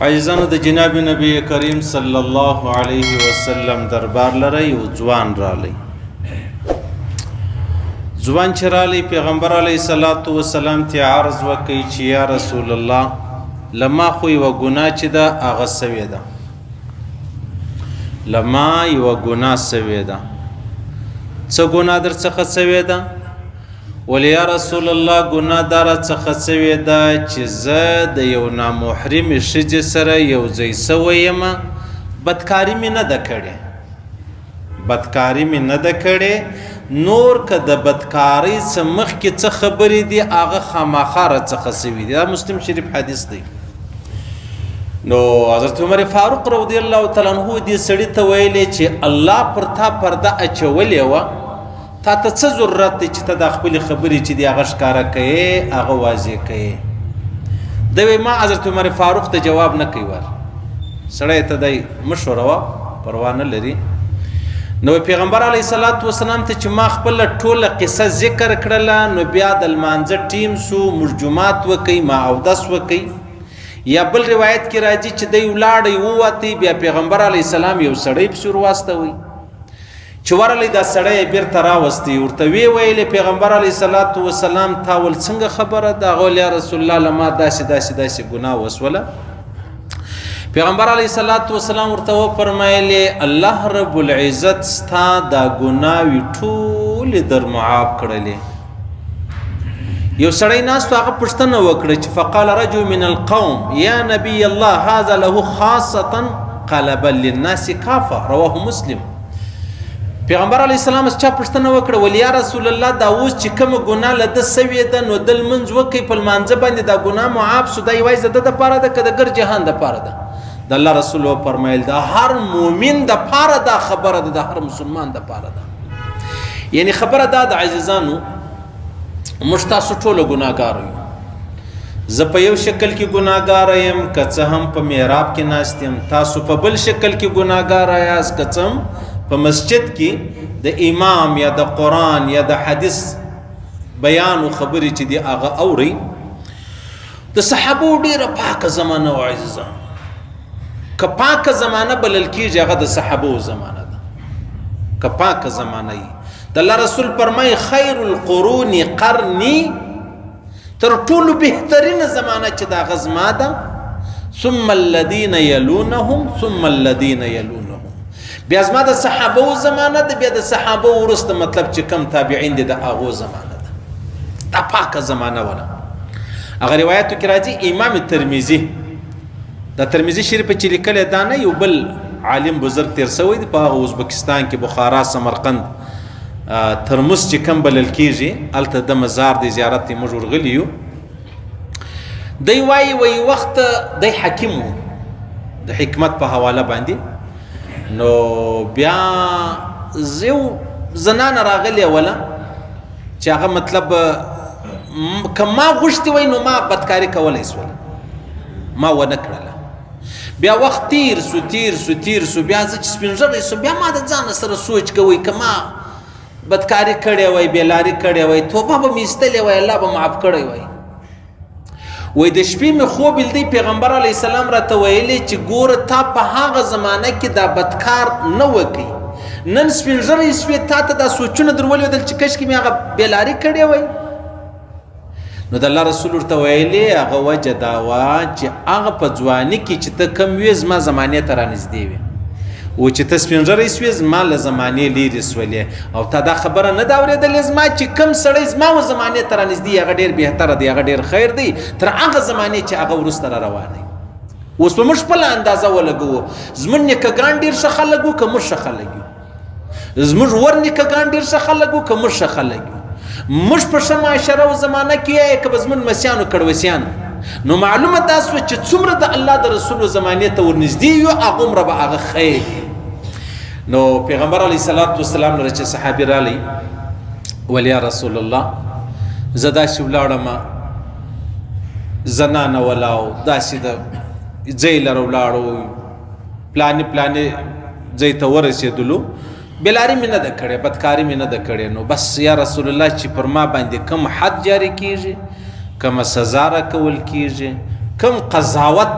عزیزانو د جناب نبی کریم صلی الله علیه وسلم دربار لره یو ځوان رالی. ځوان چې رالی پیغمبر علیه الصلاة والسلام ته عرض وکړي چې یا رسول الله لما خو یوه ګناه چې ده هغه سوې ده، لما یوه ګناه سوې ده. څه ګناه در څخه سوې ده؟ ولی یا رسول الله ګناه دار څخه سوې ده چې زه د یو نامحرمې ښځې سره یو ځای سوی یم، بدکاري مې نه ده کړې، بدکاري مې نه ده کړې. نور که د بدکارۍ څه مخکې څه خبرې دي هغه خامخا راڅخه سوي دي. دا مسلم شریف حدیث دی. نو حضرت عمر فاروق رضی الله تعالی عنه دې سړي ته ویلې چې الله پر تا پرده اچولې وه، تا ته څه ضرورت دی چې ته دا خپلې خبرې چې دي هغه ښکاره کوې، هغه واضح کوې. ده وی ما حضرت عمر فاروق ته جواب نه کوي، ور سړی ته دی مشوره وه، پروا نه لري. نو پیغمبر علیه الصلاة والسلام ته چې ما خپله ټوله قصه ذکر کړله، نو بیا د لمانځه ټیم سو، موږ جومات وکئ، ما اودس وکئ. یا بل روایت کې راځي چې دی ولاړی ووتی، بیا پیغمبر علیه السلام یو سړی پسې ورواستوئ چې ورلی دا سړی یې بیرته راوستی. ورته ویې ویلې پیغمبر علیه الصلاة والسلام تا ول څنګه خبره ده؟ هغه ویل یا رسول الله لما داسې داسې داسې ګناه وسوله. پیغمبر علیه الصلاة والسلام ورته وفرمایلې الله رب العزت ستا دا ګناوې ټولې در معاف کړلې. یو سړی ناست و، هغه پوښتنه وکړه چې فقال رجل من القوم یا نبی الله هذا له خاصة قال بل للناس کافة، رواه مسلم. پیغمبر علیه السلام چا پوښتنه وکړه ولی یا رسول الله دا اوس چې کومه ګناه له ده سوې ده نو د لمونځ وکئ، په لمانځه باندې دا ګناه معاف سو، دا یوازې د ده دپاره ده که د ګر جهان دپاره ده؟ د الله رسول وفرمیل د هر مؤمن دپاره دا خبره ده، د هر مسلمان دپاره ده. یعنی خبره دا د عزیزانو موږ تاسو ټوله ګناهګار یو. زه په یو شکل کې ګناهګاره یم، که څه هم په محراب کې ناست یم. تاسو په بل شکل کې ګناهګاره یاست، که څه هم په مسجد کې د امام یا د قرآن یا د حدیث بیان او خبرې چې دي هغه اورئ. د صحابو ډېره پاکه زمانه وه عزیزان. که پاکه زمانه بلل کېږي هغه د صحابو زمانه ده، که پاکه زمانه یي. د الله رسول فرمایي خیر القرون قرني، تر ټولو بهترینه زمانه چې دا هغه زما ده، ثم الذین یلونهم ثم الذین یلونهم. بیا زما د صحابو زمانه ده، بیا د صحابو وروسته مطلب چې کم تابعین دي د هغو زمانه ده. دا پاکه زمانه وله. هغه روایتو کې راځي امام ترمذي، د ترمذي شریف چې لیکلی دا نه، یو بل عالم بزرګ تیر سوی دی په هغه ازبکستان کې، بخارا، سمرقند، ترمز چې کم بلل کېږي، هلته د مزار دی زیارت دی، موږ ورغلي یو. دی وایي وایي وخت دی حکیم و، د حکمت په حواله باندې. نو بیا یو زنانه راغلې وله چې هغه مطلب که ما غوښتې وای نو ما بدکاري کولی سوله، ما ونه کړله. بیا وخت تیر سو تیر سو تیر سو، بیا زه چې سپین ږیری سو، بیا ما د ځانه سره سوچ کوئ که ما بدکاري کړې وای، بېلاري کړې وای، توبه به مې ایستلې وای، الله به معاف کړی وای. وای د شپې مې خوب لیدی، پیغمبر علیه السلام راته ویلې چې ګوره تا په هغه زمانه کې دا بدکار نه وکئ، نن سپین ږیری سوې، تا ته دا سوچونه در ولوېدل چې کشکې مې هغه بېلاري کړې وای. نو د الله رسول ورته ویلې هغه وجه دا وه چې هغه په ځواني کې چې ته کم وې زما زمانې ته رانږدې وې، و چې ته سپین ږیری سوې زما له زمانې لیرې سولې، او تا دا خبره نه ده اورېدلې زما چې کم سړی زما و زمانې ته رانږدې، هغه ډېر بهتره دی، هغه ډېر خیر دی تر هغه زمانې چې هغه وروسته را روان دی. اوس به موږ خپله اندازه ولګوو، زموږ نیکهګان ډېر ښه خلک وو که موږ ښه خلک یو، زموږ ور نیکهګان ډېر ښه خلک وو که موږ ښه خلک یو، موږ په ښه معاشره و زمانه کې یې که به زموږ مسیانو کړوسیان. نو معلومه دا سوه چې څومره د الله د رسولو زمانې ته ورنږدې یو هغومره به هغه خیر. نو پیغمبر علیه الصلاة والسلام لره چې صحابي رالی ولی یا رسول الله زه داسې ولاړم، زنانه ولاو داسې د ځای لره ولاړو، پلانې پلانې ځای ته ورسېدلو، بېلاري مې نه ده کړې، بدکاري مې نه ده کړې. نو بس یا رسول الله چې پر ما باندې کوم حد جاري کېږي، کومه سزا راکول کېږي، کوم قضاوت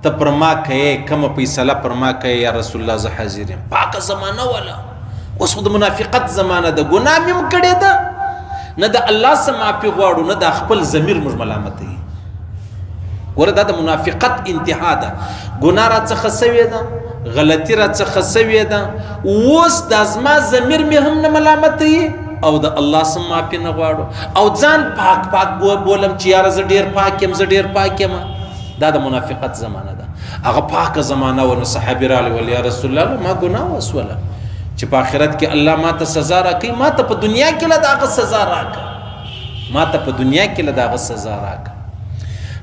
ته پر ما کوې کومه فیصله پر ما کوې یا رسول الله زه حاضر یم. پاکه زمانه وله. اوس خو د منافقت زمانه ده، ګناه مې هم کړې ده، نه د الله څه معافي غواړو نه د خپل ضمیر موږ ملامتوي. ګوره دا د منافقت انتها ده. ګناه راڅخه سوې ده، غلطي راڅخه سوې ده، اوس دا زما ضمیر مې هم نه ملامتوي او د الله څه معافي نه غواړو او ځان پاک پاک بولم چې یاره زه ډېر پاک یم، زه ډېر پاک یم. دا د منافقت زمانه ده. هغه پاکه زمانه و. نو صحابي راغلي ول یا رسول الله ما ګناه وسوله چې په آخرت کې الله ما ته سزا راکوي، ما ته په دنیا کې له د هغه سزا راکړه، ما ته په دنیا کې له د هغه سزا راکړه.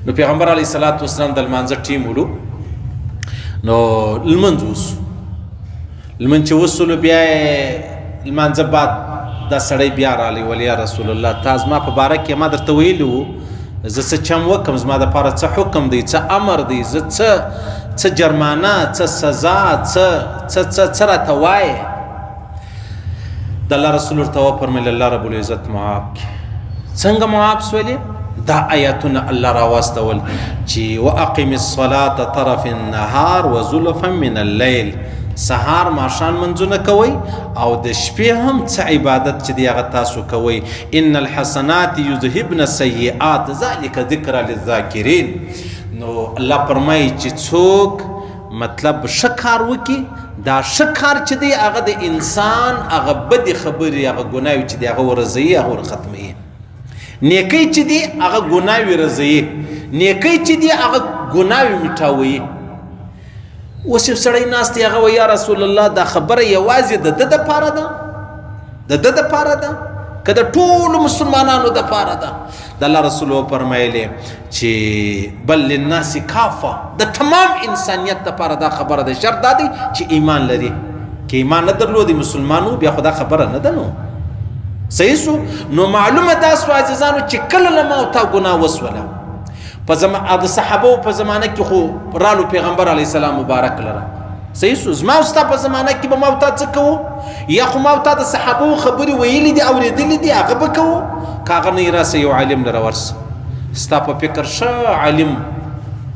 نو پیغمبر علیه الصلاة والسلام د لمانځه ټیم ولو، نو لمونځ وسو. لمونځ چې وسولو بیا یې لمانځه بعد دا سړی بیا راغلی ول یا رسول الله تا زما په باره کې ما درته ویلي وو زه څه چم وکم، زما دپاره څه حکم دی، څه امر دی، زه څه جرمانه، څه سزا، څه راته وایې. د الله رسول ورته وفرمیل الله رب العزت معاف کړي. څنګه معاف سولې؟ دا آیاتونه الله راواستول چې واقم الصلاة طرف النهار وزلفا من الليل، سهار ماښام منځونه کوئ او د شپې هم څه عبادت چې دی هغه تاسو کوئ. ان الحسنات یذهبن السیئات ذلک ذکر للذاکرین. نو الله فرمایي چې څوک مطلب ښه کار وکړي، دا ښه کار چې دی هغه د انسان هغه بدې خبرې، هغه ګناوې چې دی هغه ورزوي، هغه ورختموي. نیکۍ چې دی هغه ګناوې رزوي، نیکۍ چې دی هغه ګناوې میټاوي. اوس یو سړی ناست دی هغه وایي یا رسول الله دا خبره یوازې د ده دپاره ده، د ده دپاره ده که د ټولو مسلمانانو دپاره ده؟ د الله رسول وفرمایلې چې بل للناس کافه، د تمام انسانیت دپاره دا خبره ده. شرط دا دی چې ایمان لري. که ایمان نه درلودی مسلمانو بیا خو دا خبره نه ده. نو صحیح سو. نو معلومه دا سو عزیزانو چې کله له ما او تا ګناه وسوله د صحابو په زمانه کې خو رالو پیغمبر علیه السلام مبارک لره. صحیح سو. زما او ستا په زمانه کې به ما او تا څه کوو؟ یا خو ما او تا د صحابو خبرې ویلي دي اورېدلي دي هغه به کوو، که هغه نه یې راسه یو عالم لره ورسه، ستا په فکر ښه عالم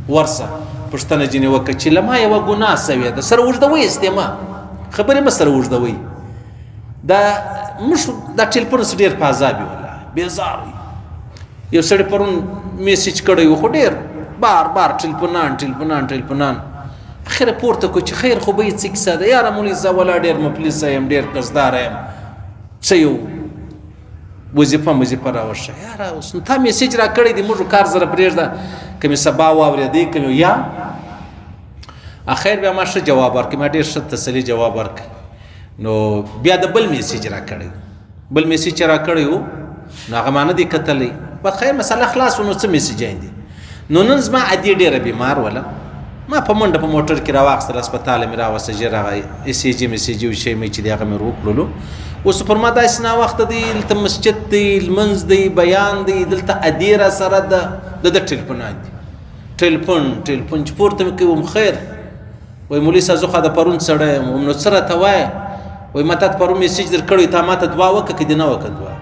ورسه پوښتنه ځینې وکړه چې له ما یوه ګناه سوې ده، سره اوږدوئ استعما خبرې مه سره اوږدوئ. دا موږ دا ټلیفون اوس ډېر په عذاب وي، والله بېزار وي. یو سړی پرون میسیج کړی و خو ډېر بار بار ټلیفونان اخر پورته کو چې خیر خو به یې څه کیسه ده یاره مولوي صاحب ولا ډېر مفلسه یم، ډېر قرضداره یم، څه یو وظیفه راوشه. یاره اوس تا میسیج را کړی دی، موږ کار سره پرېږده، که مې سبا واورېدی که مې یا اخر بیا ما ښه جواب ورکړی، ما ډېر ښه تسلي جواب ورکړی. نو بیا د بل میسیج را کړی، بل میسیج چې را کړی و نو هغه ما نه دی کتلی. بعد خیر مسله خلاص و نو څه میسیجان دي. نو نن زما ادي ډېره بیمار وله، ما په منډه په موټر کې راواخیستل، هسپتال مې راوسته، ژر هغه ECG میسیجي و شی مې چې دی هغه مې وکړلو. اوس پر ما داسې ناوخته دی، دلته مسجد دی، لمونځ دی، بیان دی، دلته ادي را سره ده، د ده ټلیفونان دي، ټلیفون چې پورته مې کوي وم خیر وایي مولوي صاحب زه خو د پرون سړی یم. وم نو څه راته وایه؟ وایي ما تا ته پرون میسیج در کړی، تا ما ته دعا وکړه که دې نه وکړه دعا.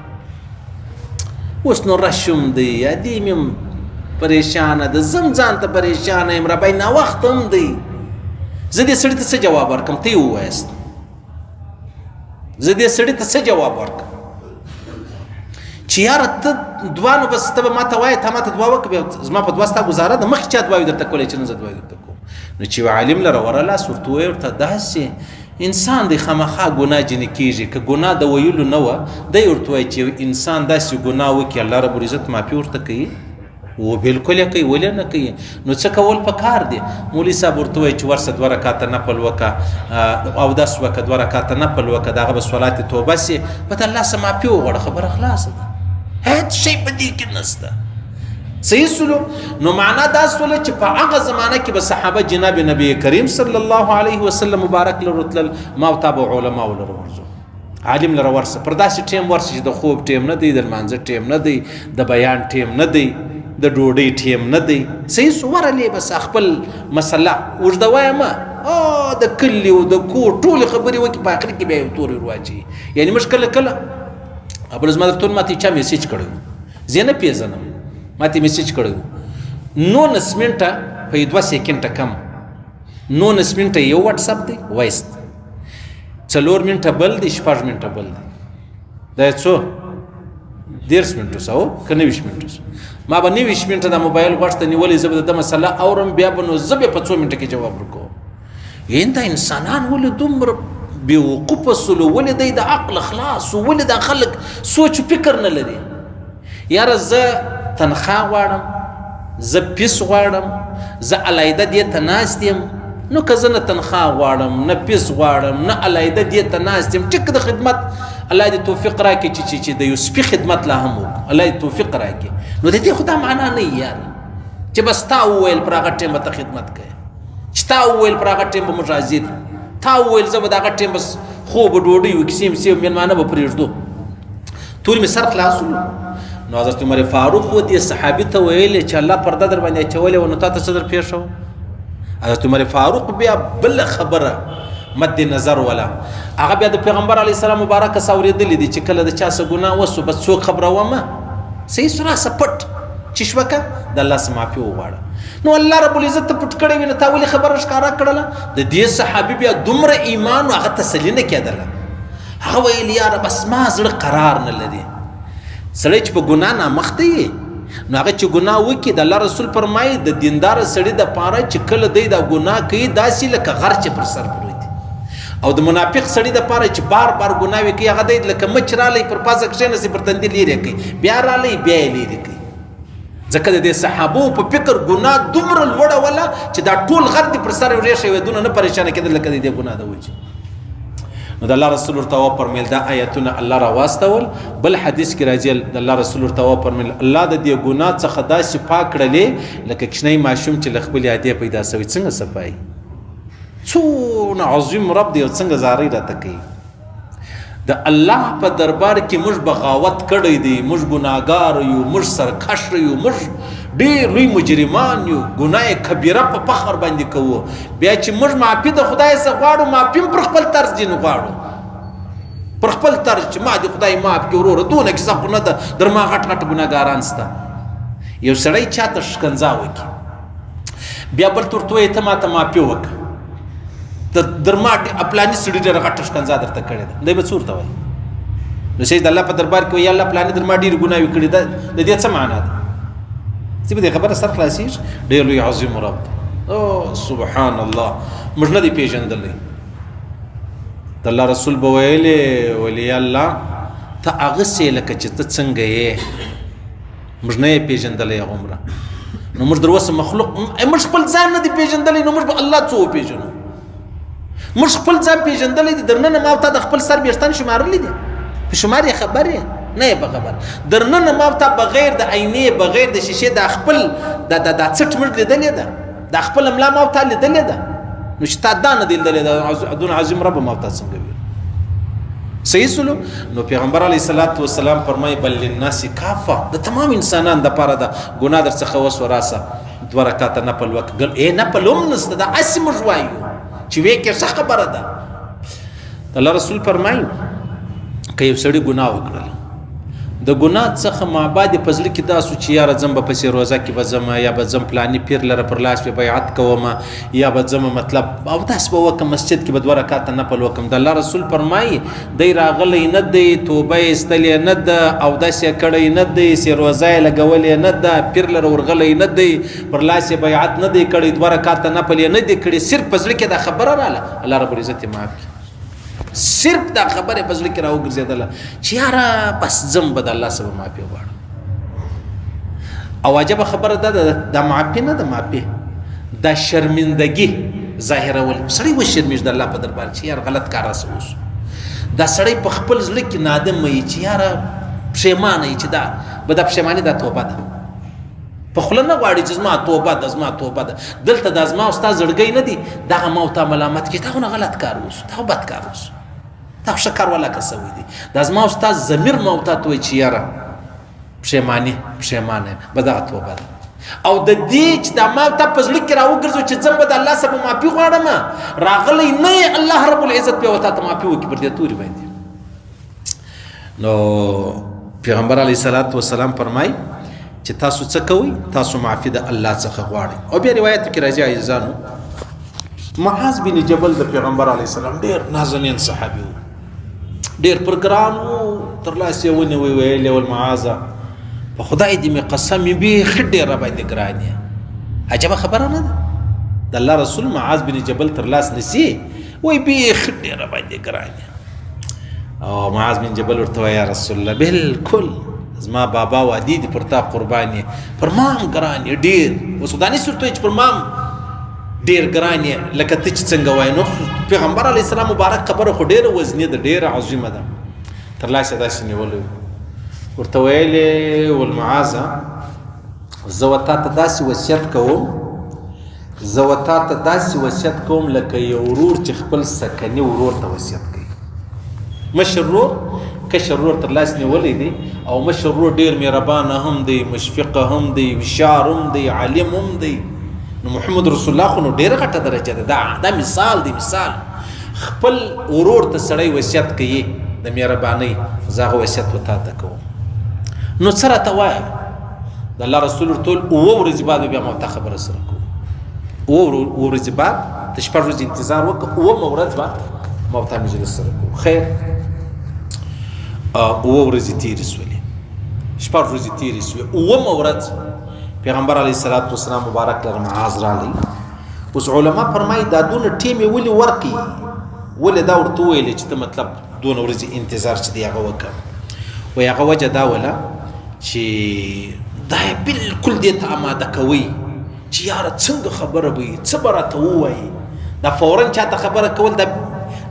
اوس نو رشم دی، ادي مې هم پریشانه ده، زم ځان ته پریشانه یم، ربی ناوخته هم دی. زه دې سړي ته څه جواب ورکړم؟ ته یې ووایاست. زه دې سړي ته څه جواب ورکړم چې یاره ته دعا نو بس ته به ما ته وایې، تا ما ته دعا وکړه، زما په دعا ستا ګزاره ده، مخکې چا دعاوې درته کولی چې نه زه دعاوې درته کوم. نو چې یو عالم لره ورلاس ورته ووایې ورته داسې انسان دی خامخا ګناه جنې کېږي، که ګناه د ویلو نه وه دی ورته وایي چې یو انسان داسې ګناه وکړي الله رب العزت معافي ورته کوي. و بالکل یې کوي، ولې نه کوي؟ نو څه کول پکار دی؟ مولوي صاحب ورته وایي چې ورسه 2 رکعاته نفل وکړه، اودس وکړه، 2 رکعاته نفل وکړه، د هغه به صلات توبه سي، به د الله څه معافي وغواړه، خبره خلاصه ده، هېڅ شی په دې کې نشته. صحیح سلو. نو معنا دا سوله چې په هغه زمانه کې به صحابه جناب نبی کریم صلی الله علیه وسلم مبارک لره تلل، ما او تا به علماو لره ورځو، عالم لره ورسه، پر داسې ټیم ورسه چې د خوب ټیم نه دی، د لمانځه ټیم نه دی، د بیان ټیم نه دی، د ډوډۍ ټیم نه دی. صحیح سو. ورلې بس خپل مسله اوږده وایمه، د کلي او د کور ټولې خبرې وکړي، په آخر کې بیا یو تورې ورواچوي. یعنې موږ کله کله ابوالعظم درتون ما ته چا میسیج کړی و، زه یې نه پېژنم، ما ته میسیج کړی و 19 منټه په 2 سیکنډه کم 19 منټه یو واتس اپ دی وایست 4 منټه بل دی 6 منټه بل دی دا څو 10 منټه سو کنه 20 منټه ما به 20 منټه د موبایل غوښته نیولې زبر د مسله اورم بیا به نو زبې په 2 منټه کې جواب ورکوم ایندا انسانان ولې دومره بیوقوفه سلو ولې د عقل خلاص ولې د خلک سوچ فکر نه لري یاره زه تنخواه غواړم زه پیس غواړم زه علایده دې ته ناست یم نو که زه نه تنخواه غواړم نه پیس غواړم نه علایده دې ته ناست یم ټیک د خدمت الله دې توفیق راکړي چې د یو سپي خدمت لا هم وکړو الله دې توفیق راکړي نو د دې خو دا معنا نه یاره چې بس تا وویل پر هغه ټیم به ته خدمت کوې چې تا وویل پر هغه ټیم به موږ حاضر تا وویل زه به د هغه ټیم بس خوب ډوډۍ وکسیم سیم مېلمانه به پرېږدو ټول مې سر خلاص نو حضرت عمر فاروق و دې صحابي ته ویلې چې الله پرده در باندې اچولې وه نو تا ته څه در پېښ شو حضرت عمر فاروق بیا بله خبره مد نظر ولا هغه بیا د پیغمبر علیه السلام مبارکه څه اورېدلې دي چې کله د چا څه ګناه وسو بس څوک خبرومه صحیح سراسه پټ چې شوکه د الله څه معافي وغواړه نو الله رب العزت ته پټ کړی وي نو تا ولې خبره ښکاره کړله د دې صحابي بیا دومره ایمان هغه تسلي نه کېدله هغه ویل یاره بس ما زړه قرار نه لري سړی چې په ګناه نامخته یې نو هغه چې ګناه وکړي د الله رسول فرمایي د دیندار سړي دپاره چې کله دی دا ګناه کوي داسې لکه غر چې پر سر پروت او د منافق سړي دپاره چې بار بار ګناوې کوي هغه دی لکه مچ رالی پر پازه کښېنسي پر تندي لرې کوي بیا رالی بیا یې لرې کوي ځکه د دې صحابو په فکر ګناه دومره لوړه وله چې دا ټول غر دې پر سر ورېښی وی دونه نه پریشانه کېدل لکه د دې ګناه د وجې نو د الله رسول ورته وفرمیل دا آیتونه الله راواستول بل حدیث کې راځي د الله رسول ورته وفرمیل الله د دې ګناه څخه داسې پاک کړلې لکه کوچنی ماشوم چې له خپلې ادې پیدا سوی څنګه صفایي څونه عظیم رب دی او څنګه زارۍ راته کوي د الله په دربار کې موږ بغاوت کړی دی موږ ګناهګار یو موږ سرکش یو موږ ډېر لوی مجرمان یو ګناه کبیره په فخر باندې کوو بیا چې موږ معافي د خدای څخه غواړو معافي هم پر خپل طرز ځینې غواړو پر خپل طرز چې ما دې خدای معاف کړي وروره دونه کیسه خو نه ده در ما غټ غټ ګناهګاران شته یو سړی چاته ښکنځا وکړي بیا بل ته ورته وایي ته ماته معافي وکړه در ما پلاني سړي ډېره غټه ښکنځا درته کړې ده دی به څه ورته وایي نو چې د الله په دربار کې وایي یا الله پلاني در ما ډېرې ګناوې کړي ده د دې څه معنا ده چې به دې خبره سر خلاصېږي ډېر لوی عظیم رب دی او سبحان الله موږ نه دی پېژندلی د الله رسول به ویلې ولی الله ته هغسې لکه چې ته څنګه یې موږ نه یې پېژندلی هغومره نو موږ در اوسه مخلوق موږ خپل ځان نه دی پېژندلی نو موږ به الله څه وپېژنو موږ خپل ځان پېژندلی دي در ننه ما او تا د خپل سر ویښتان شمارلی دي په شمار یې خبر یې نه یې په خبر در ننه ما او تا بغیر د عینې بغیر د شیشې دا خپل دا څټ مټ لیدلې ده دا خپل ملا ما او تا لیدلې ده نو چې تا دا نه دی لیدلې ده دون عظیم رب ما او تا څنګه وي صحیح سلو نو پیغمبر علیه الصلاة والسلام فرمایي بل للناس کافه د تمام انسانان دپاره ده ګناه در څخه وس وراسه 2 رکعته نفل وکړه نفل هم نشته دا هسې موږ وایو چې وې کې څه خبره ده الله رسول فرمایي که یو سړي ګناه وکړله د ګناه څخه مابعد په زړه کې دا سو چې یاره ځم به پسې روزه کې به ځم یا به ځم پلاني پیر لره پر لاس به بیعت کوم یا به ځم مطلب اودس به وکړم مسجد کې به 2 رکعته نفل وکړم د الله رسول فرمایي دی راغلی نه دی توبه یې ایستلې نه ده اودس یې کړی نه دی سې روزه یې لګولې نه ده پیر لره ورغلی نه دی پر لاس یې بیعت نه دی کړی 2 رکعته نفل یې نه دی کړی صرف په زړه کې دا خبره راله الله رب العزت یې معاف کړي صرف دا خبره په زړه کې راوګرځېدله چې یاره بس ځم به د الله څخه معافي غواړم او عجبه خبره ده دا معافي نه ده معافي دا شرمندګي ظاهرول سړی وشرمېږي د الله په دربار چې یار غلط کار راسه وشو دا سړی په خپل زړه کې نادم وي چې یاره پښیمانه وي چې دا به دا پښیماني دا توبه ده په خوله نه غواړي چې زما توبه ده زما توبه ده دلته دا زما او ستا زړګی نه دي دغه ما او تا ملامت کړي تا خو نه غلط کار وشو تا خو بد کار وشو تا خو ښه کار والا که سوی دی دا زما او ستا ضمیر ما او تا ته وایي چې یاره پښیمانه یم به دغه توبه ده او د دې چې دا ما او تا په زړه کې راوګرځو چې ځم به د الله څخه معافي غواړم راغلی نه یې الله رب العزت بیا ورته ته معافي وکړي پر دې تورې باندې نو پیغمبر علیه الصلاة والسلام فرمایي چې تاسو څه کوئ؟ تاسو معافي د الله څخه غواړئ. او بیا روایت کې راځي عزیزانو، معاذ بن جبل د پیغمبر علیه السلام ډېر نازنین صحابي و، ډېر پر ګران و، تر لاس یې ونیوی ویلې ول معاذه په خدای دې مې قسم یې بیخي ډېر راباندې ګران یې. عجبه خبره نه ده، د الله رسول معاذ بن جبل تر لاس نیسي وایي بیخي ډېر راباندې ګران یې. او معاذ بن جبل ورته وایي یا رسول الله بالکل زما بابا وادي دي پر تا قربان یې، پر ما هم ګران یې ډېر. اوس خو دا نه صورت وایي چې پر ما هم ډېر ګران یې لکه ته چې څنګه وایې. نو پیغمبر علیه السلام مبارک خبره خو ډېره وزني ده، ډېره عظیمه ده. تر لاس یې داسې نیولی ورته ویلې ول معاذه زه و تا ته داسې وصیت کوم، زه و تا ته داسې وصیت کوم لکه یو ورور چې خپل سکني ورور ته وصیت کوي. مشر ورور کشر ورور تر لاس نیولی دی او مشر ورور ډېر مهربانه هم دی، مشفقه هم دی، هوښیار هم دی، عالم هم دی. نو محمد رسول الله خو نو ډېره غټه درجه ده. دا مثال دی، مثال خپل ورور ته سړی وصیت کوي د مهربانۍ، زه هغه وصیت و تا ته کوم. نو څه راته وایه؟ د الله رسول ورته وویل 7 ورځې بعد بیا ما ته خبره سره کوو. 7 ورځې بعد د 6 ورځې انتظار وکړه، 7مه ورځ به ما ته مجلس سره کوو. خیر 7 ورځې تېرې شولې، 6 ورځې تېرې شوې، 7مه ورځ پیغمبر علیه الصلاة والسلام مبارک لره معاذ راغلی. اوس علما فرمایي دا دونه ټیم یې ولې ورکړي، ولې دا ورته وویلې چې ته مطلب دونه ورځې انتظار چې دی هغه وکړه. وایي هغه وجه دا وله چې دا یې بالکل دې ته اماده کوئ چې یاره څنګه خبره به وي، څه به راته ووایي. دا فورا چاته خبره کول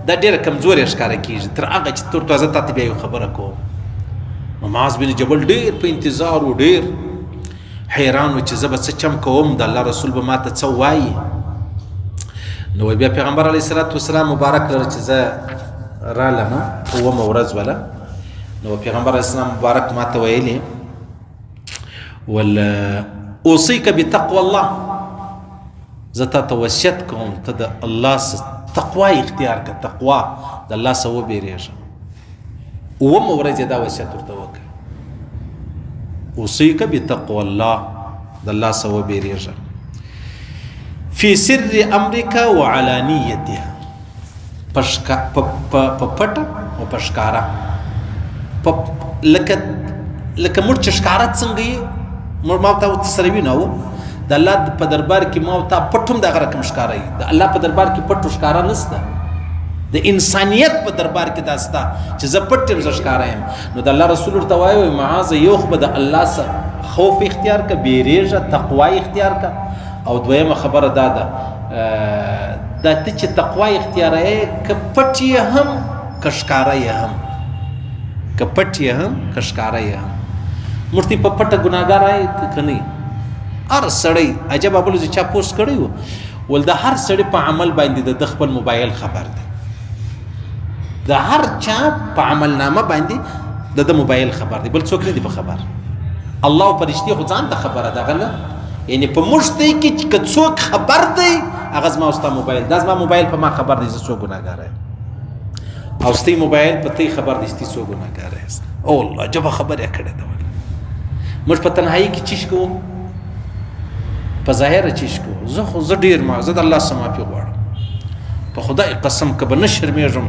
دا ډېره کمزوري ښکاره کېږي تر هغه چې تر تازه تا ته بیا یو خبره کوم. نو معاذ بن جبل ډېر په انتظار و، ډېر حیران و چې زه به څه چم کوم، د الله رسول به ما ته څه وایي. نو بیا پیغمبر علیه الصلاة والسلام مبارک لره چې زه رالمه 7مه ورځ وله، نو پیغمبر علیه السلام مبارک ما ته ویلې ول اوصیک بتقوى الله، زه تا ته وصیت کوم ته د الله تقوا اختیار کړه، تقوا د الله څخه وبېرېږه. 7مه ورځ یې دا وصیت ورته وکړ، اوصیک بتقوى الله، د الله څخه وبېرېږه. فی سر امرک وعلانیتها، په پټه او په ښکاره. لکه موږ چې ښکاره څنګه یې ما ته ورته سره وینو، د الله په دربار کې ما ته پټ هم دغه رقم ښکاره یي. د الله په دربار کې پټ و ښکاره نشته، د انسانیت په دربار کې دا شته چې زه پټ یم زه ښکاره یم. نو د الله رسول ورته وایي معاذ یو خو به د الله څخه خوف اختیار کړه، بیریږه، تقوا اختیار کړه. او دویمه خبره دا ده دا ته چې تقوا اختیاروې که پټ یې هم که ښکاره یې هم، که پټ یې هم که ښکاره یې هم. موږ ته په پټه ګناهګار آی که نه؟ هر سړی عجبه بل چا پوسټ کړی و ول د هر سړی په عمل باندې د خپل موبایل خبر دی، د هر چا په عمل نامه باندې د موبایل خبر دی، بل څوک نه دی په خبر. الله او فرشتي خو ځان ته خبره ده نه، یعنی په موږ ته کې چې څوک خبر دی هغه زما او ستا موبایل، دا زما موبایل په ما خبر دی زه څو ګناهګار یم، او ستی موبایل په تی خبر دی ستی څو ګناهګار یاست. او الله عجبه خبره کړې ده. موږ په تنهایی کې چیش کوو، په ظاهره چیش کوو. زه ډېر زه د الله څخه معافي غواړم، په خدای قسم که به نه شرمېږم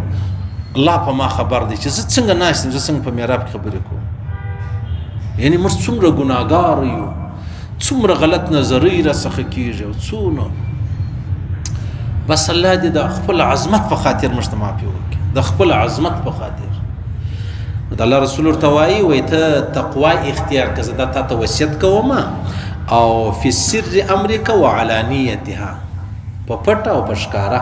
الله په ما خبر دی چې زه څنګه ناست یم، زه څنګه په محراب کې خبرې کوم. یعنی موږ څومره ګناهګار یو، څومره غلط نظرۍ راڅخه کېږي او څونه. بس الله دې د خپل عظمت په خاطر موږ ته معافي وکړي، د خپل عظمت په خاطر. د الله رسول ورته وایي وایي ته تقوا اختیار کړه، زه دا تا ته وصیت کوم. او فی سر امرک وعلانیتها، په پټه او په ښکاره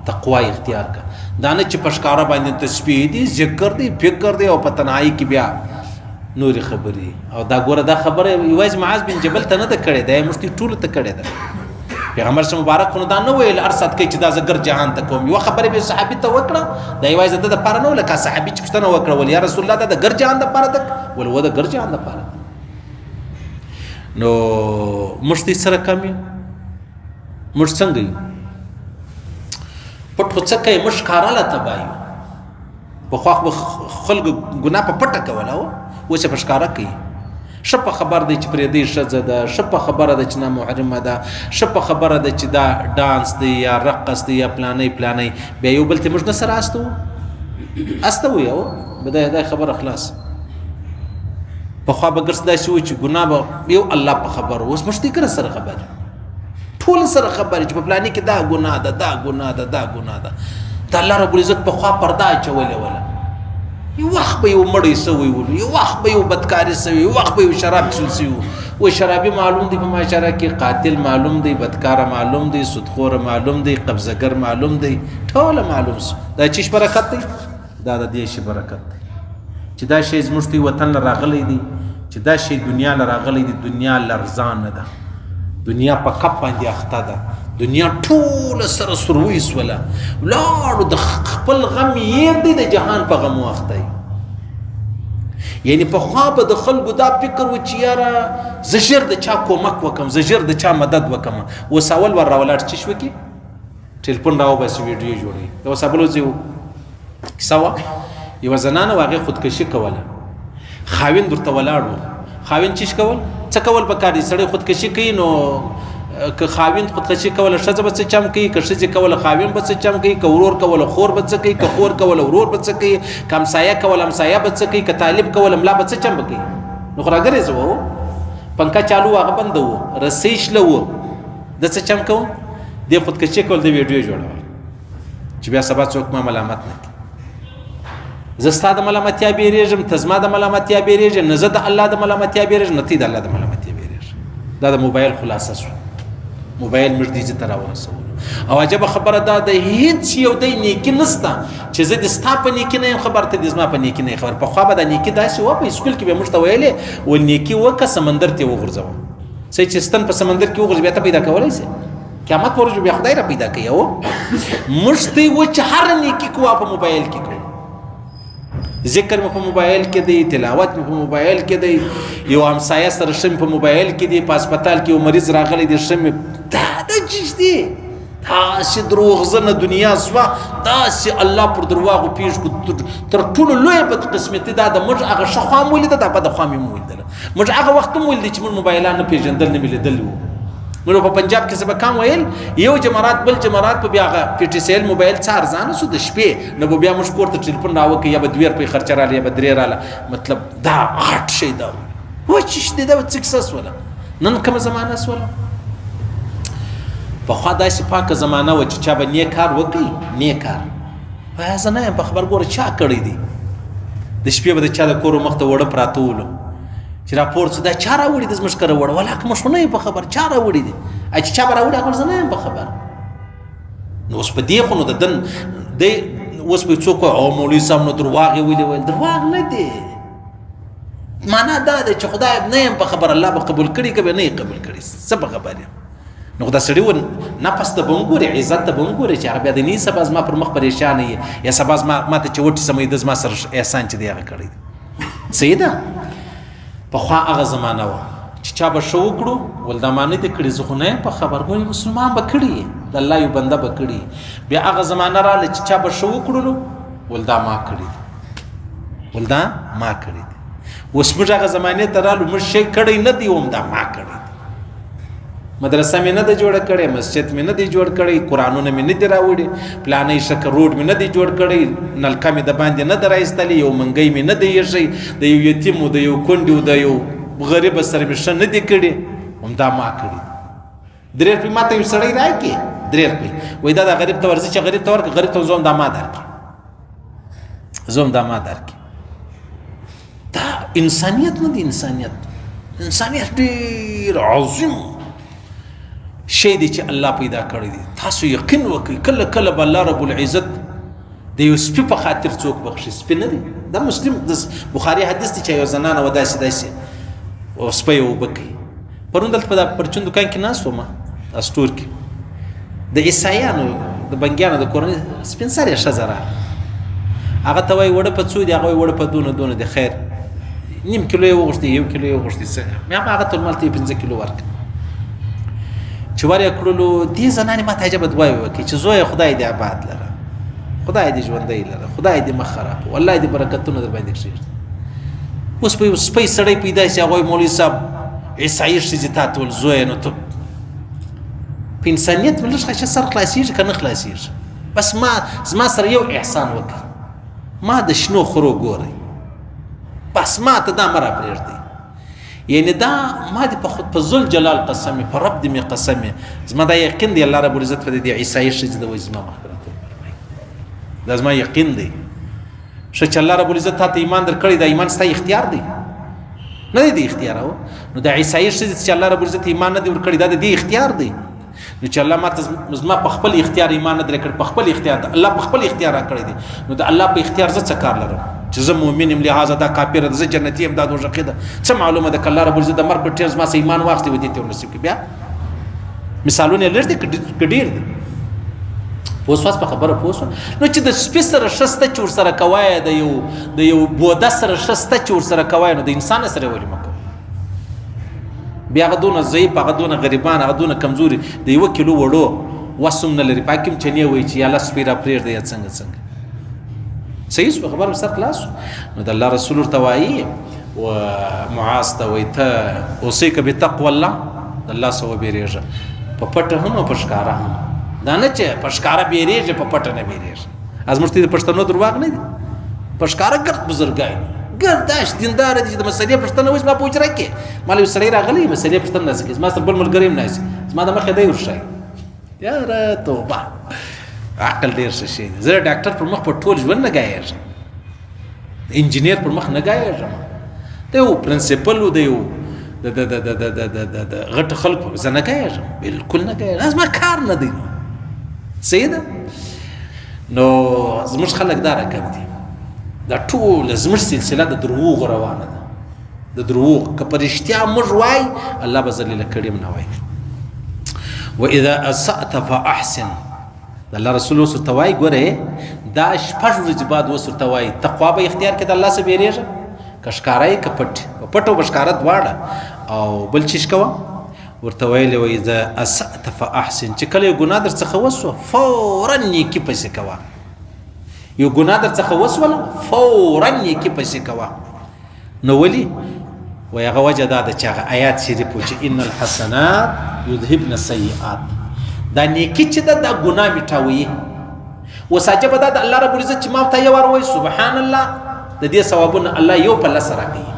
تقوا اختیار کړه. دا نه چې په ښکاره باندې تسبیح دی، ذکر دی، فکر دی، او په تنهایی کې بیا نورې خبرې. او دا ګوره دا خبره یوازې معاذ بن جبل ته نه ده کړې، دا یې موږ ټولو ته کړې ده. پیغمبر صلی مبارک خو دا نه ویل هر ساعت کوي چې دا زه ګر جهان ته کوم. یوه خبره به صحابي ته وکړه، دا یوازې د دپاره نه وه، لکه صحابي چې پوښتنه وکړه ول یا رسول الله دا د ګر جهان دپاره ده، ول و د ګر جهان دپاره ده. نو موږ دې سره کم یو، موږ څنګه یو؟ پټ خو څه کوي، موږ ښکاره له تباه یو. پخوا خو به خلکو ګناه په پټه کوله، اوس یې په ښکاره کوي. ښه په خبر دی چې پرېدی ښځه ده، ښه په خبره ده چې نامحرمه ده، ښه په خبره ده چې دا ډانس دی یا رقص دی یا پلانی بیا یو بل ته موږ نه سره استه وو یو دا خبره خلاص. پخوا به ګرس داسې و چې ګناه به یو الله په خبر، اوس موږ دې کره سره خبر، ټول سره خبرې چې په پلاني کې دا ګناه ده دا ګناه ده دا ګناه ده. د الله رب العزت پخوا پرده اچولې وله، یو وخت به یو مړی سوی ولو، یو وخت به یو بدکاري سوی، یو وخت به یو شراب څښل و شرابي معلوم دی په معاشره کې، قاتل معلوم دی، بدکاره معلوم دی، سودخوره معلوم دی، قبضګر معلوم دی، ټوله معلوم سو. دا چیش برکت دی؟ دا د دې شي برکت دی چې دا شی زموږ ته وطن له راغلی دی، چې دا شی دنیا له راغلی دی. دنیا لرزان نه ده، دنیا په کپ باندې اخته ده، دنیا ټوله سره سروي سوله، ولاړو د خپل غم یې دی، د جهان په غم اخته دی. یعنی پخوا به د خلکو دا فکر و چې یاره زه ژر د چا کومک وکم، زه ژر د چا مدد وکم. اوس اول ور راولاړ چې شو کې ټلیفون راوباسي ویډیو جوړوي. د اوس ابلو زه کیسه وه، یوه زنانه و هغې خودکشي کوله، خاوند ورته ولاړ و. خاوند چیش کول؟ څه کول پکار دي؟ سړی خودکشي کوي نو که خاوند خودکشي کوله ښځه به څه چم کوي، که ښځې کوله خاوند به څه چم کوي، که ورور کوله خور به څه کوي، که خور کوله ورور به څه کوي، که همسایه کوله همسایه به څه کوي، که طالب کوله ملا به څه چم به کوي. نو خو راګرځه و، پنکه چالو هغه بنده و، رسۍ شله و، د څه چم کوو؟ دې خودکشي کول، د ویډیو جوړول چې بیا سبا څوک ما ملامت نه کړي. زه ستا د ملامتیا بیریږم، ته زما د ملامتیا بیریږې، نه زه د الله د ملامتیا بیریږم، نه تی د الله د ملامتیا بیریږې. دا د موبایل خلاصه شو، موبایل موږ دې ته راورسولو. او عجبه خبره دا ده، هیڅ یو دی نیکي نسته چې زه د ستا په نیکي نه یم خبر، ته د زما په نیکي نه یې خبر. پخوا به دا نیکي داسې وه، په اسکول کې به موږ ته ویلې ول نیکي وکړه سمندر ته یې وغورځوه. صحیح چې ستن په سمندر کې وغورځي بیا ته پیدا کولی شې، قیامت پر ورځ بیا خدای را پیدا کوي. او موږ ته یې وویل چې هره نیکي کوه په موبایل کې کوه، ذکر مې په موبایل کې دی، تلاوت مې په موبایل کې دی، یو همسایه سره ښه مې په موبایل کې دی، په هسپتال کې یو مریض راغلی دی ښه مې. دا د چیز دی، داسې دروغزنه دنیا سوه، داسې الله پر درواغو پېښ کړو. تر ټولو لویه بدقسمتي دا ده، موږ هغه ښه خوا مو ولیده، دا بده خوا مې مو ولیدله. موږ هغه وخت هم ولیدل چې موږ موبایلان نه پېژندل، نه مې لیدلي وو. موږ په پنجاب کې سبقان ویل، یو جمرات بل جمرات په بیا هغه پی ټي سی ایل موبایل څه ارزانه سو د شپې، نه به بیا موږ کور ته ټلیفون راوکړو، یا به 2 روپۍ خرچه راله یا به 3 راله. مطلب دا غټ شی دا و چې شته دا څه کیسه سوله. نن کومه زمانه سوله؟ پخوا داسې پاکه زمانه وه چې چا به نیک کار وکړي، نیک کار وایه زه نه یم په خبر، ګوره چا کړی دی. د شپې به د چا د کور مخ ته وړه پراته ولو چې راپور څه دا چا راوړي دی زموږ کره وړه، ولاکه موږ خو نه یم په خبر چا راوړي دی. چې چا به راوړي هغه زه نه یم په خبر. نو اوس په دې خو نو د دن دی اوس به څوک او مولوي صاحب نو درواغ یې ویلي، درواغ نه دی. معنا دا ده چې خدای نه یم په خبر، الله به قبول کړي که به نه یې قبول کړي، څه په خبر یم. نو خو دا سړي و نفس ته به هم ګورې، عزت ته به هم ګورې چې هغه بیا د نه سبا زما پر مخ پریشانه یې، یا سبا ما ته چې وټې سموي د زما سره احسان چې دی هغه کړی دی. صحیح ده؟ پخوا هغه زمانه وه چې چا به ښه وکړو ول دا ما نه دي کړي، زه خو نه یم په خبر. ګورې مسلمان به کړي، د الله یو بنده به کړي. بیا هغه زمانه راغله چې چا به ښه وکړلو ول دا ما کړي دي، ول دا ما کړي دي. اوس موږ هغه زمانې ته رالو، موږ شی کړی نه دی، هم دا ما کړی دی. مدرسه مې نه ده جوړه کړې، مسجد مې نه دی جوړ کړی، قرآنونه مې نه دي راوړي، پلانۍ شکر روډ مې نه دی جوړ کړی، نلکه مې د باندې نه ده راایستلې، یو منګی مې نه دی ایښی، د یو یتیم و د یو کونډې و د یو غریب سره مې ښه نه دي کړي، هم دا ما کړي. 3 روپۍ ما ته یو سړی راکړي، 3 روپۍ وایي دا د غریب ته ورځي چې غریب ته ورکړه، غریب ته زه هم دا ما درکړي، زه هم دا ما درکړي. دا انسانیت نه دی، انسانیت ډېر عظیم شی دی چې الله پیدا کړی دی. تاسو یقین وکړئ کله کله به الله رب العزت د یو سپي په خاطر څوک بخښي. سپي نه دی، دا مسلم د بخاري حدیث دی چې یو زنانه و داسې او سپی اوبه کوي. پرون دلته په دا پرچون دوکان کې ناست وم اسټور کې، د عیسایانو د بنګیانو د کورنۍ سپین سرې ښځه راغله، هغه ته وایي وړه په څو دي؟ هغه وایي وړه په دونه دی. خیر 1.5 کیلو یې وغوښتي، 1 کیلو یې وغوښتي، مې هم هغه ته مالته 15 کیلو ورکړه. چې ور یې کړلو دې زنانې ما ته عجبه دعاوې وکړې چې زویه خدای دې آباد لره، خدای دې ژوندی لره، خدای دې مخ خراب، والله دې برکتونه در باندې کښېږدي. اوس په یو سپی سړی پیدا شي هغه وایي مولوي صاحب عیسایي ښځې تا ته ویل زویه نو ته په انسانیت مې لږ ښه سر خلاصېږي که نه خلاصېږي بس زما سره یو احسان وکړي ما د شنو خرو ګورئ بس ما ته دا مه راپرېږدئ یعنی دا ما دې په خود په ذل جلال قسم په رب دې مې قسم زما دا یقین دی الله رب العزت په دې عیسایي ښځې د وایي زما مخکې راته وفرمایي دا زما یقین دی ښه چې الله رب العزت تا ته ایمان درکړی دا ایمان ستا اختیار دی نه دی د اختیار نو د عیسایي ښځې چې الله رب العزت ایمان نه دی ورکړی دا د دې اختیار دی نو چې الله ماته زما په خپل اختیار ایمان نه دی کړی په خپل اختیار الله په خپل اختیار راکړی دی نو د الله په اختیار زه څه کار لرم چې زه مؤمن یم لهذا دا کافر ده زه جنتي یم دا دوزخي ده څه معلومه ده که الله رب العزت د مرګ په ټیم زما څه ایمان واخلي و دې ته ورنصیب کړي بیا مثالونه یې لږ دي که ډېر دي پوه شواست په خبره پوه شوه نو چې د سپي سره ښه شته چې ورسره کوی د یو بوده سره ښه شته چې ورسره کوی نو د انسان سره ولې مه کوه بیا هغه دونه ضعیف هغه دونه غریبان هغه دونه کمزوري د 1 کیلو وړو وس هم نه لري په حکیم چنې وایي چې یا الله سپي راپرېږده یا څنګه صحیح شو خبر سر خلاص نو د الله رسول ورته وایي و معاذ ته وایي ته اوصیک بتقوى الله د الله څخه وبېرېږه په پټه هم او په ښکاره هم دا نه چې په ښکاره بیریږي په پټه نه بیریږي از موږ ته د پښتنو درواغ نه دي په ښکاره ګرد بزرګان ګرداش دیندار دي چې د مسلې پښتنه وځي ما په وجره کې مال یو سړی راغلی مسلې پښتنه نه سکي زما سره بل ملګری هم نه سي زما د مخې دی ورشي یاره توبه عقل ډېر ښه شی دی زه ډاکټر پر مخ په ټول ژوند نه ګایېږم انجینیر پر مخ نه ګایېږم د یو پرنسپل و د یو د غټ خلکو زه نه ګایېږم بلکل نه ګایېږم زما کار نه دی صحیح ده نو زموږ خلک دا رقم دي دا ټوله زموږ سلسله د دروغو روانه ده د دروغ که په رښتیا موږ وای الله به ذلیله کړي م نه وای واذا اسأت فاحسن د الله رسول اوس ورته وایي ګورې دا 6 ورځې بعد اوس ورته وایي تقوا به اختیار کړې د الله څخه بیریږه که ښکاره یې که پټ په پټ او په ښکاره دواړه او بل چیز کوه ورته ویلی وایي اذا اسأت فاحسن چې کله یو ګناه در څخه وسوه فورا نیکي پسې کوه یو ګناه در څخه وسوله فورا نیکي پسې کوه نو ولي وایي هغه وجه دا ده چې هغه آیات شریف و چې ان الحسنات یذهبن السیئات دا نیکی چې ده دا ګناه میټاوي اوس عجبه دا د الله رب العزت چې ما ته یو وار وایي سبحان الله د دې ثوابونه الله یو په لس راکوي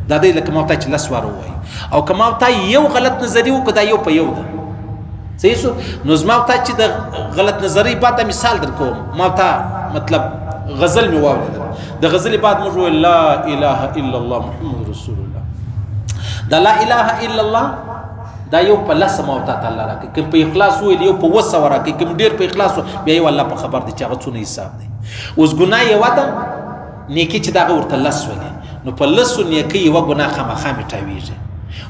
دا دی لکه ما ته چې 10 واره ووایي او که ما ته یو غلط نظري وکړه دا یو په یو ده صحیح شو نو زما ته چې د غلط نظري بعد مثال در کوم ما ته مطلب غزل مې واورېدل د غزلې بعد موږ وویل لا اله الا الله محمد رسول الله دا لا اله الا الله دا یو په لس موتا ته الله راکړي کوم په اخلاص ویل یو په 200 راکړي کوم ډیر په اخلاص بیا یو الله په خبر دی چې هغه څونه حساب دی اوس ګناه یو ده نیکی چې دا ورته لس ولې نو په لسو نیکی یو ګناه خامخا میټاویږي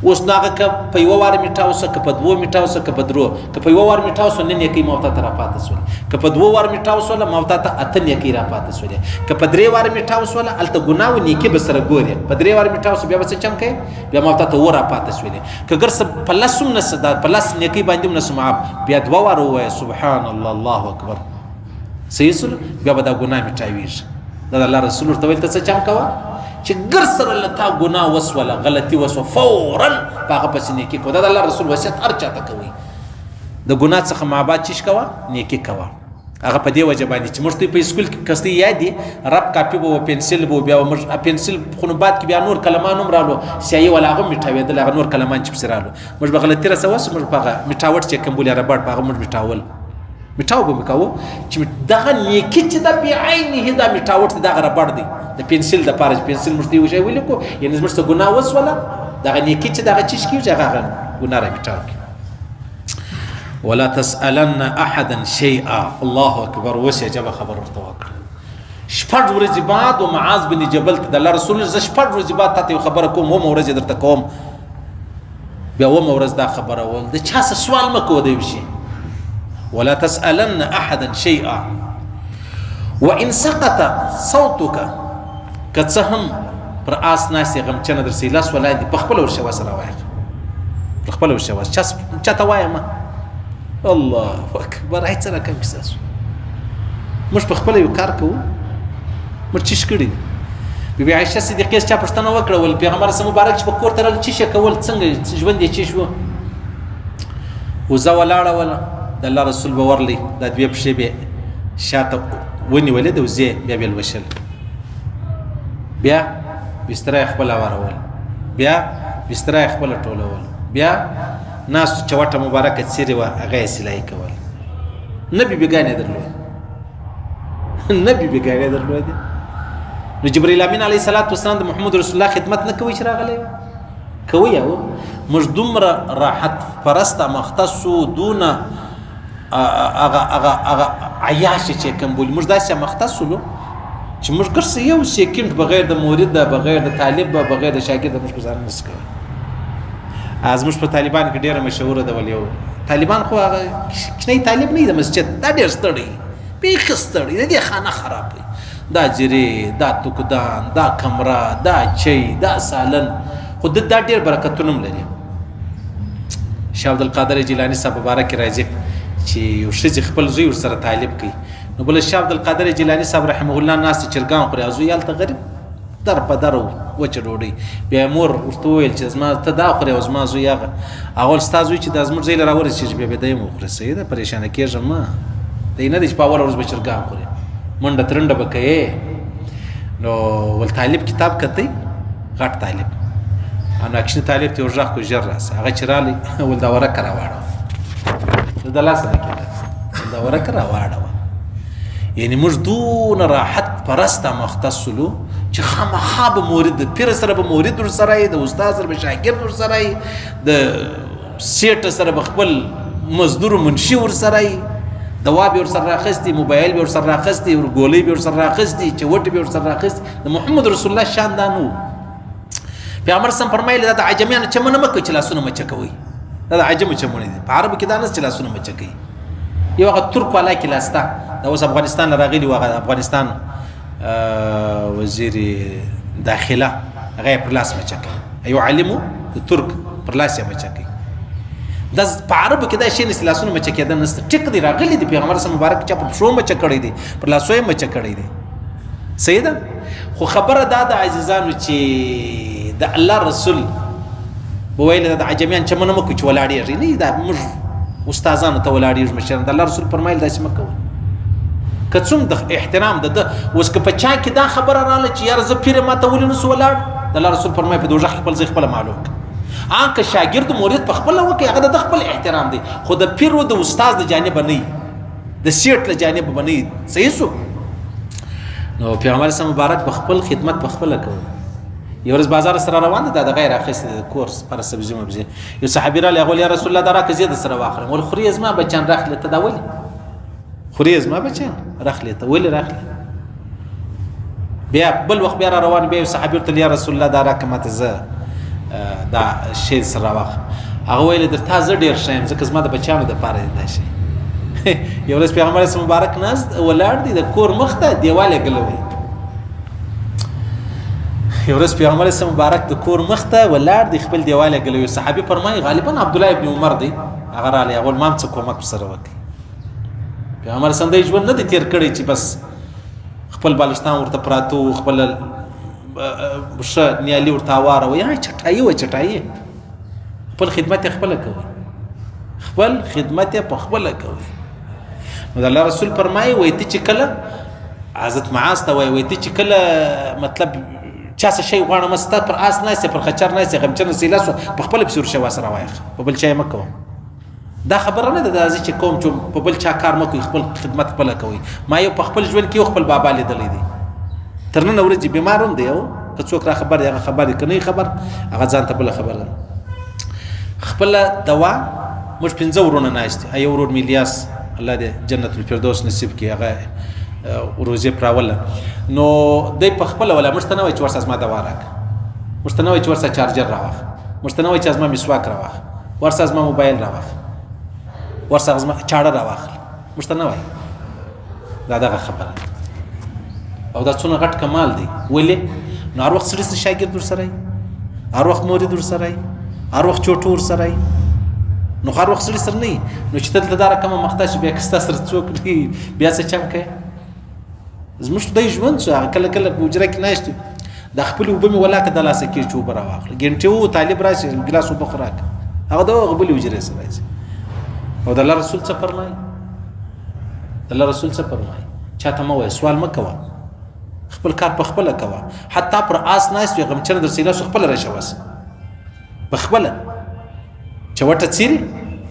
اوس نو هغه که په یو وار میټاوسه که په 2 میټاوسه که په 3 که په یو وار میټاوسه نه نیکی موتا ته راپاتې سولې که په 2 وار میټاوسه موتا ته اته نیکی راپاتې سولې که په 3 وار میټاوسه الته ګناه او نیکی به سره ګوري په 3 وار میټاوسه بیا به څه چم کوي بیا موتا ته ور راپاتې سولې که ګر په لسم نه صدا په لس نیکی باندې نه سمعاب بیا 2 وار وای سبحان الله الله اکبر صحیح سره بیا به دا ګناه میټاویږي دا الله رسول ورته ویل ته څه چم کوه چې ګر سره لتا ګناه وسوله غلطي وسوه فورا هغه پسې نیکي کوه دا د الله رسول وصیت هر چاته کوي د ګناه څخه مابعد چیش کوه نیکي کوه هغه په دې وجه باندې چې موږ ته په اسکول کې کسته یاد دي رب کاپي به پنسل به بیا موږ پنسل خو بعد کې بیا نور کلمان هم رالو سیاهي ولا هغه میټاوېدل هغه نور کلمان چې پسې رالو موږ به غلطي رسوس موږ په هغه میټاوټ چې کوم بولیا رباټ په هغه موږ میټاول میټاو به میکاو چې دغه نیکي چې د بعینه دا میټاوټ دغه رباټ دی د پنسل د پاره پنسل مرتي وشي ولیکو یعنی زموږ څه ګناه وسوله دغه نیکي چې دغه چیز کیږي هغه ګناه را میټاو ولا تسألن احدا شيئا الله اکبر وسه جب خبر ورته وکړه 6 ورځې بعد او معاذ بن جبل ته د الله رسول ز 6 ورځې بعد ته خبره کوم و مورځ درته کوم بیا و مورځ دا خبره ول د چا سوال مکو دی وشي ولا تسألن احدا شيئا وان سقط صوتك کڅهم پر آس ناسي غمچنه در سیلاس ولای په خپل ورشه وسره وای په خپل ورشه وس چاته وایم الله اکبر هیڅ را کوم کیسه مش په خپل یو کار کوو مر چیش کړی بی بی عایشه صدیقې چا پوښتنه وکړه ول پیغمبر سم مبارک چې په کور ته راغلی څه شي کول څنګه ژوند یې څه شو وزه ولاړه وله د الله رسول به ورلی دا دوې پښې به شاته ونیولې د وزې بیا به یې لوشل بیا بستره یې خپله واړول بیا بستره یې خپله ټولول بیا ناستو چوټه مبارکه څیرې وه هغه یې سلایي کول نه بیبیګانې درلودې نه بیبیګانې درلودې نو جبرائیل امین علیه الصلاة والسلام د محمد رسول الله خدمت نه کوي چې راغلی کوي او موږ دومره راحت پرسته مختصو دونه هغه عیاش چې کوم بولي موږ داسې مختص ولو چې موږ ګرځو یو سیکنډ بغیر د مورید بغیر د طالب بغیر د شاګرد موږ گزاره نشو کولی از موږ په طالبان کې ډیره مشهوره ده ول یو طالبان خو هغه کښنی طالب نه د مسجد دا ډیر ستړی بیخ ستړی د دې خانه خراب دی دا جری دا توکدان دا کمره دا چي دا سالن خو دا ډیر برکتونه لري شاه عبدالقادر جیلانی صاحب مبارک راځي چې یو شذ خپل زوی ور سره طالب کوي نو بل شاه عبدالقادر جیلانی صاحب رحمه الله ناس چرګان خوري ازو یالته غریب در په درو وچه ډوډۍ بیا مور ورته ویل چې زما ته دا خوري او زما زوی هغه اول ستا زوی چې د زموږ ځای له راورسېږي بیا به دی مو خوري سیده پریشانه کېږم ما دی نه دی چې په اوله ورځ به چرګان خوري منډه ترنډه به کوې نو ول طالب کتاب کتی غټ طالب انا اکشنی طالب ته ورغ کو ژر راس هغه چې رالی ول دا ورکه راواړه د لاس نه کېده دا ورکه راواړه یعنی موږ دون راحت پرسته مختصلو چې خامخا به مورید د پیر سره به مورید ور سره د استاد سره به شاګرد ور سره د سیټ سره به خپل مزدور منشي ور سره دوا به ور سره راخستي موبایل به ور سره راخستي ګولۍ به ور سره راخستي چوټ به ور سره راخستي د محمد رسول الله شان دانو پیغمبر سم فرمایلی دا د عجمیانو چمنه مکه چې لاسونه مچه کوي دا د عجمو چمنه دي په عربو کې دا نه چې لاسونه مچه کوي یو هغه ترک والا کې لاسته دا اوس افغانستان راغلی و افغانستان وزیر داخله هغه پر لاس مچه کوي یو عالمو ترک پر لاس یې مچه کوي دا په عربو کې دا شی نه لاسونه مچه کېدل نسته ټیک دی راغلی دی پیغمبر سم مبارک چا په شو مچه کړی دی پر لاسو یې مچه کړی دی سیده خو خبره دا د عزیزانو چې د الله رسول بویل د عجمیان چې منه مکو چې ولاړی نه دا موږ استادانو ته ولاړی مشران د الله رسول فرمایل داسې مکو کڅوم د احترام د اوس که په چا کې دا خبره رااله چې یار زه پیر ما ته ولې نسو ولاړ د الله رسول فرمایي په دوزخ خپل ځای خپل معلوم که شاګرد مرید په خپل وکي هغه د خپل احترام دی خو د پیر او د استاد د جانب نه د سیټ له جانب نه صحیح سو نو پیغمبر سم مبارک په خپل خدمت په خپل کوي یو ورځ بازار سره روان ده د غیر اخیست د کورس پر سبزی مبزی یو صحابي را لغول یا رسول الله دراک زیاده سره واخره ول خوري ازما بچان راخله تداول خوري ازما بچان راخله ته ول راخله بیا بل وخت بیا روان بیا صحابي ته یا رسول الله دراک مته ز دا شی سره واخ هغه ویل در تازه ډیر شایم ځکه زما د بچانو د پاره دی شي یو ورځ پیغمبر مبارک ناز ولار دی د کور مخته دیواله غلوي یو ورځ پیغمبر مبارک د کور مخته ولار دی خپل دیواله غلوي صحابي فرمای غالبا عبد الله ابن عمر دی هغه را لې اول مام څه کومک سره وکي پیغمبر سم د ژوند نه تیر کړی چې بس خپل بالستان ورته پراتو خپل ش نیالي ورته واره وای چټای و چټای خپل خدمت خپل کوي خپل خدمت په خپل کوي نو د الله رسول فرمایي وای ته چې کله عزت معاص ته وای ته چې کله مطلب چا څه شی غواړم مست پر اس نه سي پر خچر نه سي غمچن سیلاسو په خپل بسور شي واسره وای په بل چا مکو دا خبره نه ده چې کوم چې په بل چا کار مکو خپل خدمت خپل کوي ما یو په خپل ژوند کې خپل بابا لیدلې دي ترنه ورځي بیماروم دی او که څوک را خبر یا خبر کني خبر هغه ځان ته بل خبر خپل دوا مش پنځه ورونه ناشته ایو ورور میلیاس الله دې جنت الفردوس نصیب کړي هغه روزه پراوله نو دای په خپل ولا مشتنه وای چې ورساس ما دوا راک مشتنه وای چې ورسا چارجر راوخ مشتنه وای چې ازما مسواک راوخ ورساس ما موبایل راوخ ورساس ما چاړه راوخ مشتنه وای دا دغه خبره او دا څونه غټ کمال دی ولې نو هر وخت سره شاګرد ور سره هر وخت مرید ور سره هر وخت چوټ ور سره نو هر وخت سره نه نو چې تل دار کوم مخته بیا کستا سره څوک بیا څه چم کوي زموږ د ژوند څخه کله کله په وجره کې ناشته د خپل اوبه مې ولاکه د لاسه کې چې اوبه راواخله ګنټې و طالب راشي ګلاس اوبه خو راکړه هغه د هغه بلې حجرې سره راځي او د الله رسول څه فرمایي د الله رسول څه فرمایي چاته مه وایه سوال مه کوه خپل کار په خپله کوه حتی پر آس ناست وي غمچنه در سیلاس خپله راشواسه په خپله چوټه څیري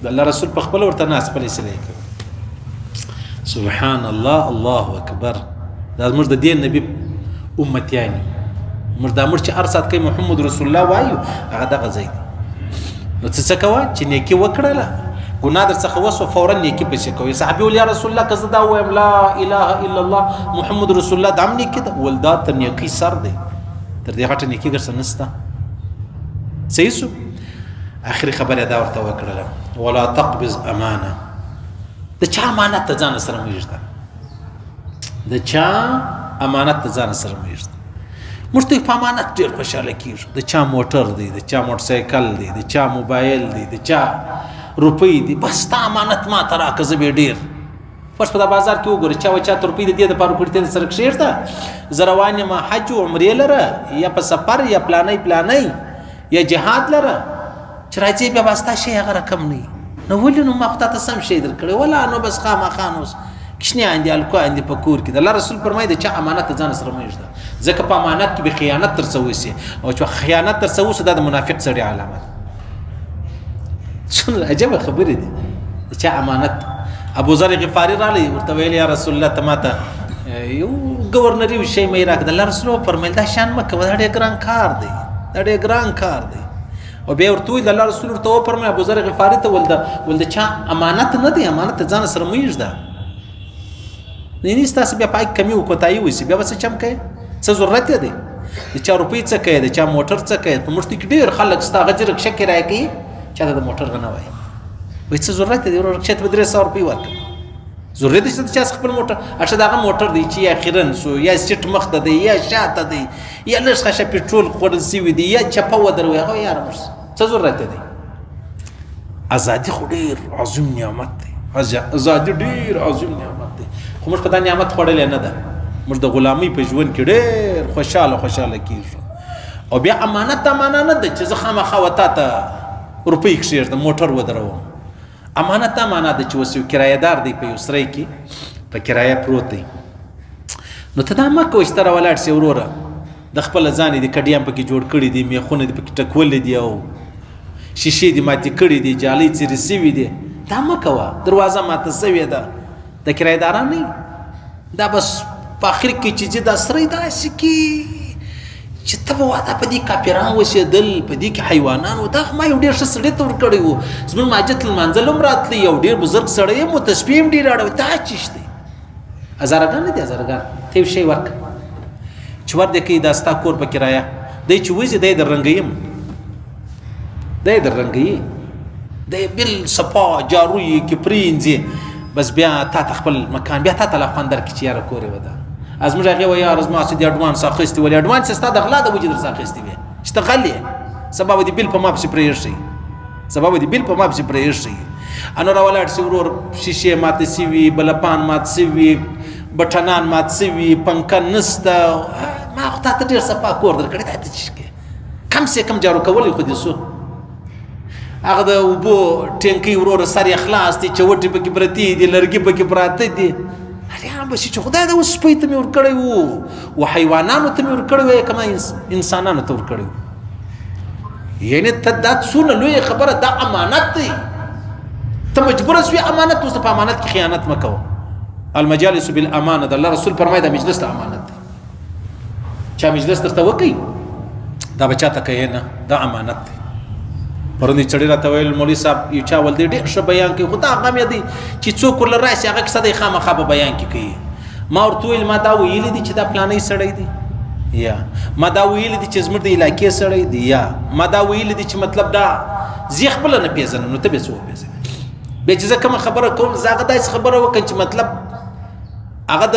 د الله رسول په خپله ورته ناست خپلې سیلې کوي سبحان الله الله اکبر دا زموږ د دې نبي امتیان موږ دا موږ چې هر ساعت کوي محمد رسول الله وایو هغه دغه ځای دی نو څه کوه چې نیکي وکړله ګناه در څخه وسوه فورا نیکي پسې کوي صحابي ویل یا رسول الله که زه دا ووایم لا اله الا الله محمد رسول الله دا هم نیکي ده ول دا تر نیکۍ سر دی تر دې غټه نیکي درسره نشته صحیح سو آخري خبره دا ورته وکړله ولا تقبض امانه د چا امانت ته ځان سره مه ږده د چا امانت ته ځان سره مه ږده موږ ته په امانت ډېر خوشحاله کېږو د چا موټر دی د چا موټرسایکل دی د چا موبایل دی د چا روپۍ دی بس تا امانت ما ته راکړه زه به ډېر فرض په دا بازار کې وګورې چا چاته روپۍ د دې دپاره وکړي ته سره کښېږده زه روان یم حج و عمرې لره یا په سفر یا پلانۍ یا جهاد لره چې راځې بیا به ستا شی هغه رقم نه وي نو ولې نو ما خو تاته سم شی در کړی ولا نو بس خامخا نو کشنیان دي هلکان دي په کور کې د الله رسول فرمایي د چا امانت ته ځان سره مه ږده ځکه په امانت کې به خیانت ترسه وشي او چې خیانت ترسه وشي دا د منافق سړي علامه ده څومره عجبه خبرې دي د چا امانت ابو ذر غفاري راغلی ورته ویل یا رسول الله ته ماته یو ګورنري شی مې راکړه د الله رسول فرمیل دا شان مه کوه دا ډېر ګران کار دی دا ډېر ګران کار دی او بیا ورته ویل د الله رسول ورته وفرمیل ابو ذر غفاري ته ول د چا امانت نه دی امانت ته ځان سره مه ږده نه ستاسو بیا پای کمی وکوتایي وسی بیا به څه چم کوي څه ضرورت دی د چا روپۍ څه کوي د چا موټر څه کوي په موږ کې ډېر خلک ستا غجر رکشه کرایه کوي چاته د موټر غنه وایي وایي څه ضرورت دی رکشه ته به 300 روپۍ ورکړه ضرورت دی چې چا خپل موټر اشه دغه موټر دی چې یا خیرن سو یا سیټ مخ ته دی یا شاته دی یا لږ خشه پټرول خوړل سوي دی یا چپه ودروي هغه یار مرس څه ضرورت دی ازادي خو ډېر عظیم نعمت دی ازادي ډېر عظیم نعمت دی خو موږ په دا نعمت خوړلی نه ده موږ د غلامۍ په ژوند کې ډېر خوشحاله کېږو او بیا امانت امانه نه ده چې زه خامخا و تا ته روپۍ کښېږدم موټر ودروم امانت امانه ده چې اوس یو کرایهدار دی په یو سرای کې په کرایه پروت دی نو ته دا مه کوه چې ته راولاړ سې وروره د خپله ځان یې د کډیان پکې جوړ کړي دي میخونه دې پکې ټکولي دي او شیشې دې ماتې کړي دي جالۍ څیرې سوي دي دا مه کوه دروازه ماته سوې ده د کرایهداران نه دا بس په آخر کې چې زه دا سری داسې کې چې ته به واده په دې کاپیران اوسېدل په دې کې حیوانان و دا خو ما یو ډېر ښه سړي ته ورکړی و زموږ ماجت لمانځل هم راتلی یو ډېر بزرګ سړی یم و تسبیح هم ډېر اړوي دا چیش دی هزارګان نه دي هزارګان ته یو شی ورکړه چې ور دې کوي دا ستا کور په کرایه دی چې وځي دی در رنګوي دی در رنګوي دی بل صفا جارویي کې پرینځي بس بیا تا ته خپل مکان بیا تا ته لا خوند درکړي چې یاره کور یې وده از موږ هغې وایي یاره زما څه دې اډوانس اخیستي ولې اډوانس یې ستا د غلا د وجې درڅه اخیستي وې چې ته غل یې سبا به دې بل په ما پسې پرېږدي سبا به دې بل په ما پسې پرېږدي انو راولاړ سي ورور شیشې ماتې سوي بلپان مات سوي بټنان مات سوي پنکه نسته ما خو تا ته ډېر صفا کور درکړی دا ته چې کم سے کم جارو کولی خو دې سو هغه د اوبو ټینکۍ وروره سر یې خلاص دی چوټې پکې پرتې دي لرګي پکې پراته دي هریان به شي چې خدای دا اوس سپۍ ته مې ورکړی و و حیوانانو ته مې ورکړی وی که ما انسانانو ته ورکړی و یعنې ته دا څونه لویه خبره دا امانت دی ته مجبوره سوې امانت اوس په امانت کې خیانت مه کوه المجالس بالامانه د الله رسول فرمایي دا مجلس ته امانت دی چا مجلس درته وکړي دا به چاته کوي نه دا امانت دی پرونی چړې راته ویل مولوي صاحب یو چا ول دی ډېر ښه بیان کوي خو دا غم یې دی چې څوک ورله راشي هغه کیسه دی خامخا په بیان کې کوي ما ورته ویل ما دا ویلي دي چې دا پلانی سړی دی یا ما دا ویلي دي چې زموږ د علاقې سړی دی یا ما دا ویلي دي چې مطلب دا زه خپله نه پېژنم نو ته بیا څه وپېژنې بیا چې زه کومه خبره کوم زه هغه داسې خبره وکړم چې مطلب هغه د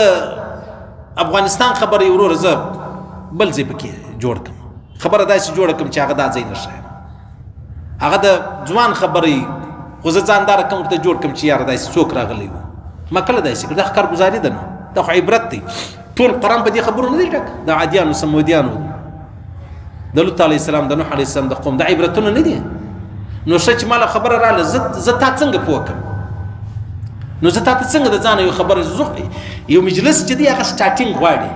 افغانستان خبره یې وروره زه بل ځای پکې جوړ کړم خبره داسې جوړه کړم چې هغه دا ځای نه ښایم هغه د ځوان خبرې خو زه ځانداره کوم ورته جوړ کړم چې یاره داسې څوک راغلی و ما کله داسې کړ دا کارګزاري ده نو دا خو عبرت دی ټول قرآن په دې خبرو نه دی ډک د عادیانو سمودیانو د لوط علیه السلام د نوح علیه السلام د قوم د عبرتونه نه دي نو ښه چې ماله خبره راغله زه تا څنګه پوه کړم نو زه تا ته څنګه د ځانه یو خبره یو مجلس چې دی هغه سټارټینګ غواړي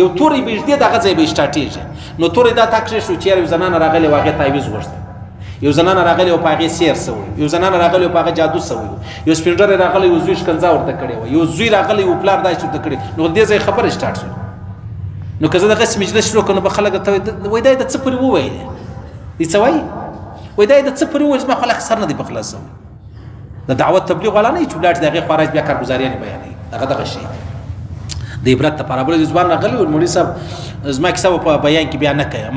یو توری به ږدي دغه ځای به سټارټېږي نو توری دا تا کښېښو چې یو زنانه راغلې وه هغې تعویض غوښته یو زنانه راغلې وه په هغې سیر سوی یو زنانه راغلې وه په هغه جادو سوی یو سپین ږیری راغلی و زوی ښکنځا ورته کړې وه یو زوی راغلی و پلار داسې ورته کړې نو دې ځای خبره سټارټ شوه نو که زه دغسې مجلس شروع کړم نو به خلک ورته وایي دا یې د څه پورې وویلې دې څه وایي وایي دا یې د څه پورې وویل زما خو لا سر نه دی په خلاص شوی د دعوت تبلیغ والا نه وي چې ولاړ د هغې خوا راځي بیا کارګزاریانې بیانوي هغه دغه شی د عبرت دپاره بله ځوان راغلی و مولوي صاحب زما کیسه په بیان کې بیان نه کوي